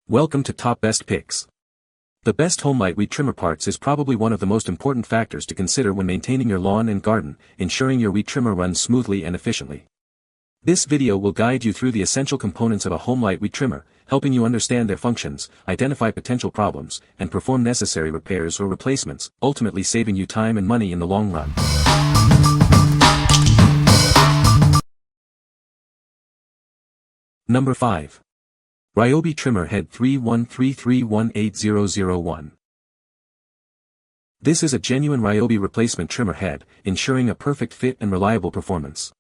Welcome to Top Best Picks. The best Homelite Weed Trimmer Parts is probably one of the most important factors to consider when maintaining your lawn and garden, ensuring your weed trimmer runs smoothly and efficiently. This video will guide you through the essential components of a Homelite Weed Trimmer, helping you understand their functions, identify potential problems, and perform necessary repairs or replacements, ultimately saving you time and money in the long run. Number 5. Ryobi Trimmer Head 3133180001. This is a genuine Ryobi replacement trimmer head, ensuring a perfect fit and reliable performance.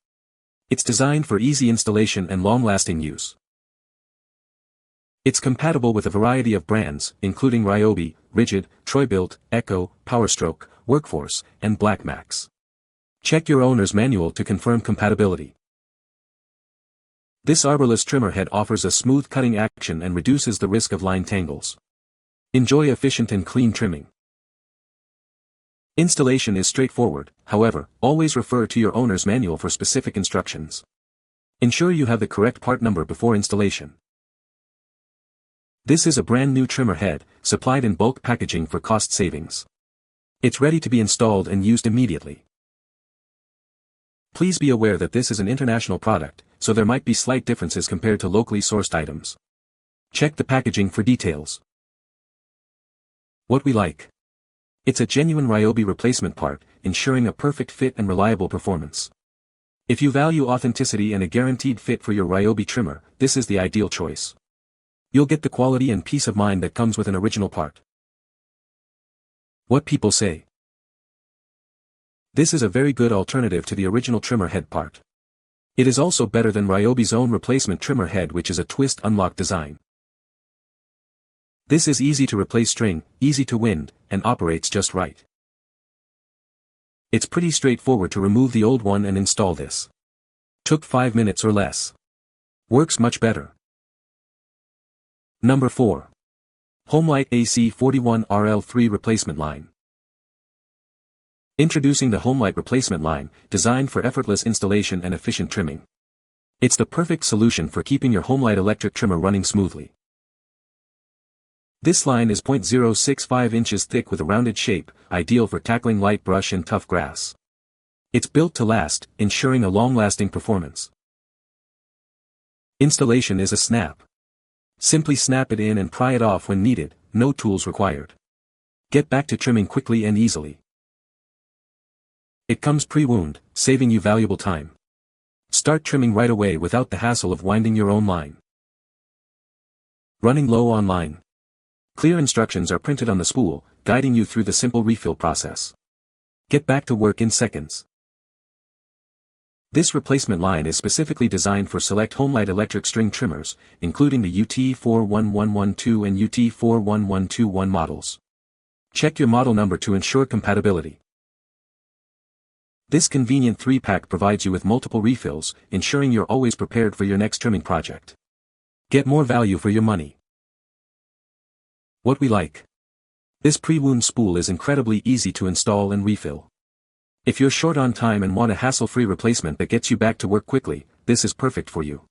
It's designed for easy installation and long-lasting use. It's compatible with a variety of brands, including Ryobi, Rigid, Troy-Bilt, Echo, PowerStroke, Workforce, and Blackmax. Check your owner's manual to confirm compatibility. This arborless trimmer head offers a smooth cutting action and reduces the risk of line tangles. Enjoy efficient and clean trimming. Installation is straightforward, however, always refer to your owner's manual for specific instructions. Ensure you have the correct part number before installation. This is a brand new trimmer head, supplied in bulk packaging for cost savings. It's ready to be installed and used immediately. Please be aware that this is an international product, so there might be slight differences compared to locally sourced items. Check the packaging for details. What we like. It's a genuine Ryobi replacement part, ensuring a perfect fit and reliable performance. If you value authenticity and a guaranteed fit for your Ryobi trimmer, this is the ideal choice. You'll get the quality and peace of mind that comes with an original part. What people say. This is a very good alternative to the original trimmer head part. It is also better than Ryobi's own replacement trimmer head, which is a twist unlock design. This is easy to replace string, easy to wind, and operates just right. It's pretty straightforward to remove the old one and install this. Took 5 minutes or less. Works much better. Number 4. Homelite AC41RL3 Replacement Line. Introducing the Homelite replacement line, designed for effortless installation and efficient trimming. It's the perfect solution for keeping your Homelite electric trimmer running smoothly. This line is 0.065 inches thick with a rounded shape, ideal for tackling light brush and tough grass. It's built to last, ensuring a long-lasting performance. Installation is a snap. Simply snap it in and pry it off when needed, no tools required. Get back to trimming quickly and easily. It comes pre-wound, saving you valuable time. Start trimming right away without the hassle of winding your own line. Running low on line. Clear instructions are printed on the spool, guiding you through the simple refill process. Get back to work in seconds. This replacement line is specifically designed for select Homelite electric string trimmers, including the UT41112 and UT41121 models. Check your model number to ensure compatibility. This convenient 3-pack provides you with multiple refills, ensuring you're always prepared for your next trimming project. Get more value for your money. What we like. This pre-wound spool is incredibly easy to install and refill. If you're short on time and want a hassle-free replacement that gets you back to work quickly, this is perfect for you.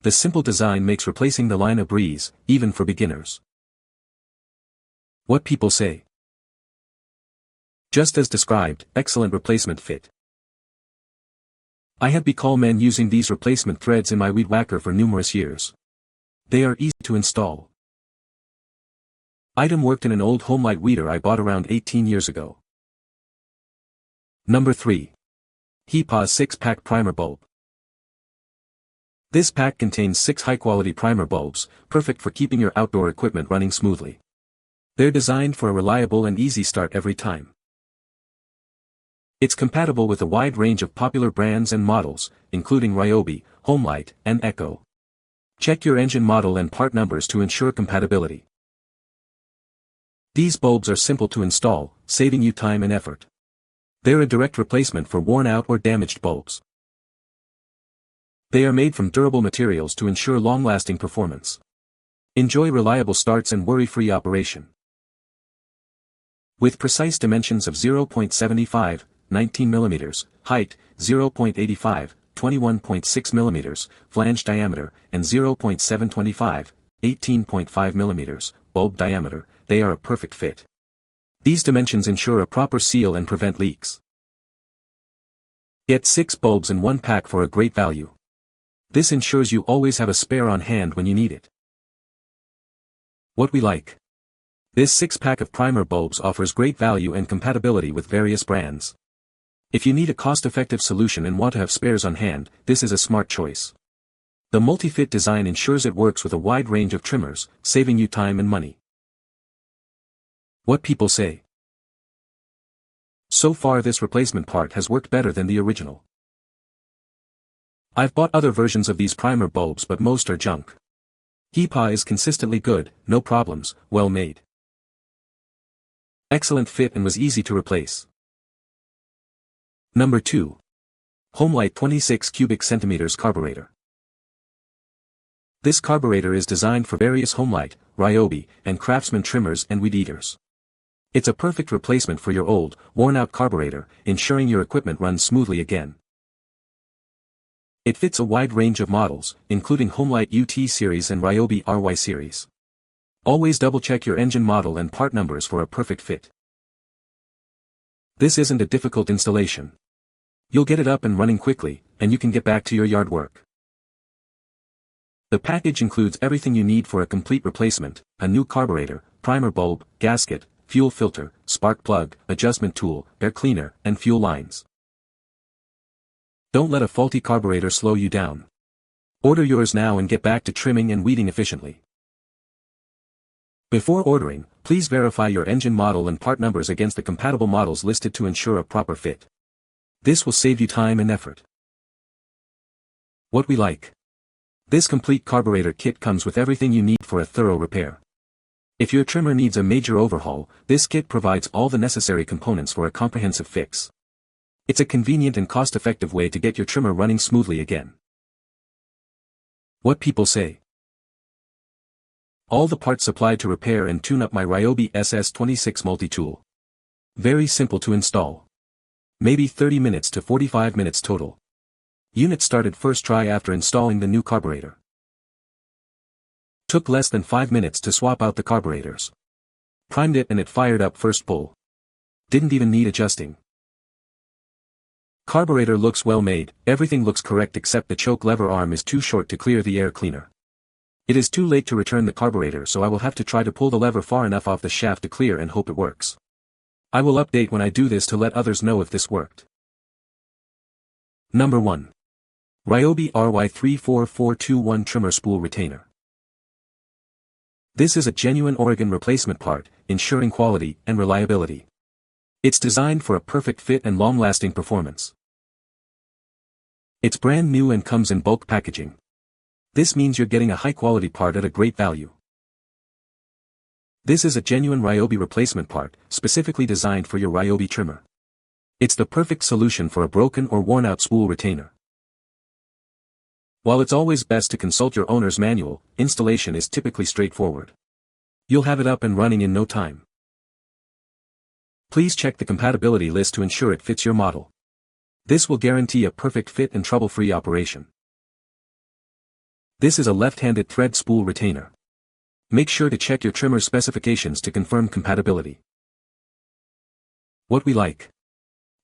The simple design makes replacing the line a breeze, even for beginners. What people say. Just as described, excellent replacement fit. I have become men using these replacement threads in my weed whacker for numerous years. They are easy to install. Item worked in an old Homelite weeder I bought around 18 years ago. Number 3. Hipa 6-pack primer bulb. This pack contains 6 high-quality primer bulbs, perfect for keeping your outdoor equipment running smoothly. They're designed for a reliable and easy start every time. It's compatible with a wide range of popular brands and models, including Ryobi, Homelite, and Echo. Check your engine model and part numbers to ensure compatibility. These bulbs are simple to install, saving you time and effort. They're a direct replacement for worn-out or damaged bulbs. They are made from durable materials to ensure long-lasting performance. Enjoy reliable starts and worry-free operation. With precise dimensions of 0.75, 19 mm, height, 0.85, 21.6 mm, flange diameter, and 0.725, 18.5 millimeters, bulb diameter, they are a perfect fit. These dimensions ensure a proper seal and prevent leaks. Get 6 bulbs in one pack for a great value. This ensures you always have a spare on hand when you need it. What we like. This 6-pack of primer bulbs offers great value and compatibility with various brands. If you need a cost-effective solution and want to have spares on hand, this is a smart choice. The multi-fit design ensures it works with a wide range of trimmers, saving you time and money. What people say. So far this replacement part has worked better than the original. I've bought other versions of these primer bulbs but most are junk. Hipa is consistently good, no problems, well made. Excellent fit and was easy to replace. Number 2. Homelite 26 cubic centimeters Carburetor. This carburetor is designed for various Homelite, Ryobi, and Craftsman trimmers and weed eaters. It's a perfect replacement for your old, worn-out carburetor, ensuring your equipment runs smoothly again. It fits a wide range of models, including Homelite UT series and Ryobi RY series. Always double-check your engine model and part numbers for a perfect fit. This isn't a difficult installation. You'll get it up and running quickly, and you can get back to your yard work. The package includes everything you need for a complete replacement: a new carburetor, primer bulb, gasket, fuel filter, spark plug, adjustment tool, air cleaner, and fuel lines. Don't let a faulty carburetor slow you down. Order yours now and get back to trimming and weeding efficiently. Before ordering, please verify your engine model and part numbers against the compatible models listed to ensure a proper fit. This will save you time and effort. What we like. This complete carburetor kit comes with everything you need for a thorough repair. If your trimmer needs a major overhaul, this kit provides all the necessary components for a comprehensive fix. It's a convenient and cost-effective way to get your trimmer running smoothly again. What people say. All the parts supplied to repair and tune up my Ryobi SS26 multi-tool. Very simple to install. Maybe 30 minutes to 45 minutes total. Unit started first try after installing the new carburetor. Took less than 5 minutes to swap out the carburetors. Primed it and it fired up first pull. Didn't even need adjusting. Carburetor looks well made, everything looks correct except the choke lever arm is too short to clear the air cleaner. It is too late to return the carburetor, so I will have to try to pull the lever far enough off the shaft to clear and hope it works. I will update when I do this to let others know if this worked. Number 1. Ryobi RY34421 Trimmer Spool Retainer. This is a genuine Oregon replacement part, ensuring quality and reliability. It's designed for a perfect fit and long-lasting performance. It's brand new and comes in bulk packaging. This means you're getting a high-quality part at a great value. This is a genuine Ryobi replacement part, specifically designed for your Ryobi trimmer. It's the perfect solution for a broken or worn-out spool retainer. While it's always best to consult your owner's manual, installation is typically straightforward. You'll have it up and running in no time. Please check the compatibility list to ensure it fits your model. This will guarantee a perfect fit and trouble-free operation. This is a left-handed thread spool retainer. Make sure to check your trimmer specifications to confirm compatibility. What we like.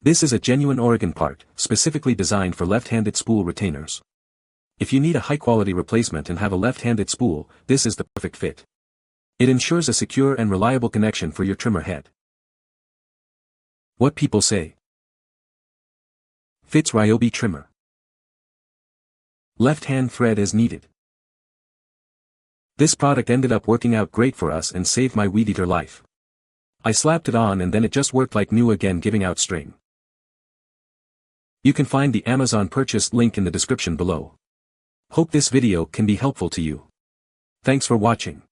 This is a genuine Oregon part, specifically designed for left-handed spool retainers. If you need a high-quality replacement and have a left-handed spool, this is the perfect fit. It ensures a secure and reliable connection for your trimmer head. What people say. Fits Ryobi trimmer. Left-hand thread as needed. This product ended up working out great for us and saved my weed eater life. I slapped it on and then it just worked like new again, giving out string. You can find the Amazon purchase link in the description below. Hope this video can be helpful to you. Thanks for watching.